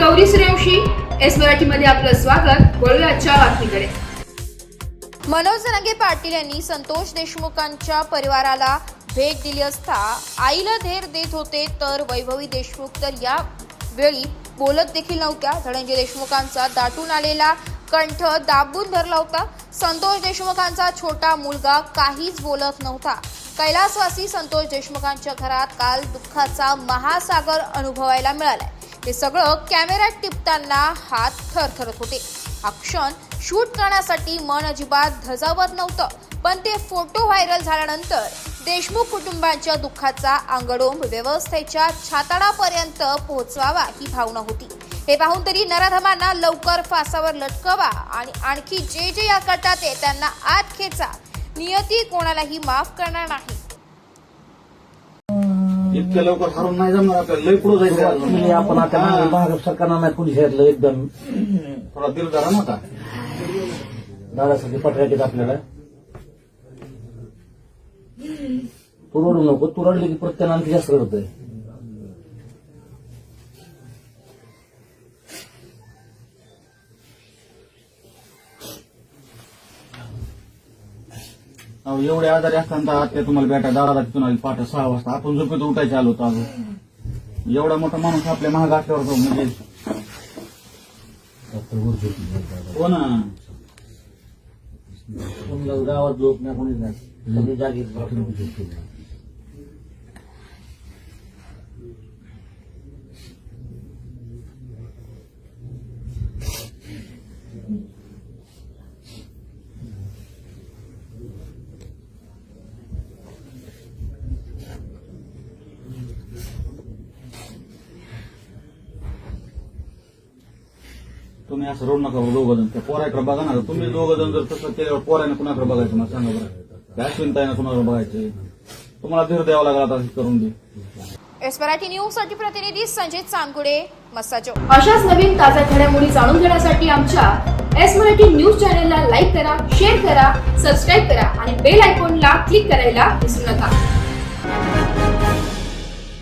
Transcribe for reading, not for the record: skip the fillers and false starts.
Gauri Suryavanshi, S Marathi मध्ये आपलं स्वागत। वळूया आजच्या बातमीकडे। मनोज जरांगे पाटील यांनी संतोष देशमुखांच्या परिवाराला भेट दिली असता आईला धीर देत होते, तर वैभवी देशमुख तर या वेळी बोलत देखील नव्हत्या। धनंजय देशमुखांचा दाटून आलेला कंठ दाबून धरला होता। संतोष देशमुखांचा छोटा मुलगा काहीच बोलत नव्हता। कैलासवासी संतोष देशमुखांच्या घरात काल दुःखाचा महासागर अनुभवायला मिळालाय। हे सगळं कॅमेऱ्यात टिपताना हात थरथरत होते। हा क्षण शूट करण्यासाठी मन अजिबात धजावत नव्हतं, पण ते फोटो व्हायरल झाल्यानंतर देशमुख कुटुंबाच्या दुःखाचा अंगडोंब व्यवस्थेच्या छाताडापर्यंत पोहोचवावा ही भावना होती। हे पाहून तरी नराधमांना लवकर फासावर लटकवा आणि आणखी जे या कटात आहे त्यांना आत खेचा। नियती कोणालाही माफ करणार नाही। इतक्या लवकर हरून नाही जमणार आपल्याला, लय पुढे जायचं आपण आता महाराष्ट्र सरकारनं नाही पोलीस घेतलं एकदम थोडा दिल जरा नव्हता दादासाठी पटऱ्यात आपल्याला तू रडू नको, तू रडली की प्रत्येकानं आणखी जास्त रडतोय। एवढे आजारी असताना ते तुम्हाला भेटा दाराला तिथून आली पहाटे 6 वाजता, आपण झोपेत उठायचे आलो होतो अजून। एवढा मोठा माणूस आपल्या महाग असल्यावर तो म्हणजे हो ना, गावात लोक नाही कोणीच नाही, सगळी जागी तुम्ही असं रोड नका दोघं जण, त्या पोराकडे बघा ना। तुम्ही दोघं जण जर तसं केल्यावर पोराने कुणाकडे बघायचं मला सांगा बरं। त्या अश्विनताईनं कुणाकडे बघायचे? तुम्हाला धीर द्यावा लागला आता करून दे। एस मराठी न्यूज साठी प्रतिनिधी संजय चांदगुडे, मसाजो। अशाच नवीन ताज्या घडामोडी जाणून घेण्यासाठी आमच्या एस मराठी न्यूज चॅनलला लाईक करा, शेअर करा, सबस्क्राईब करा आणि बेल आयकॉनला क्लिक करायला विसरू नका।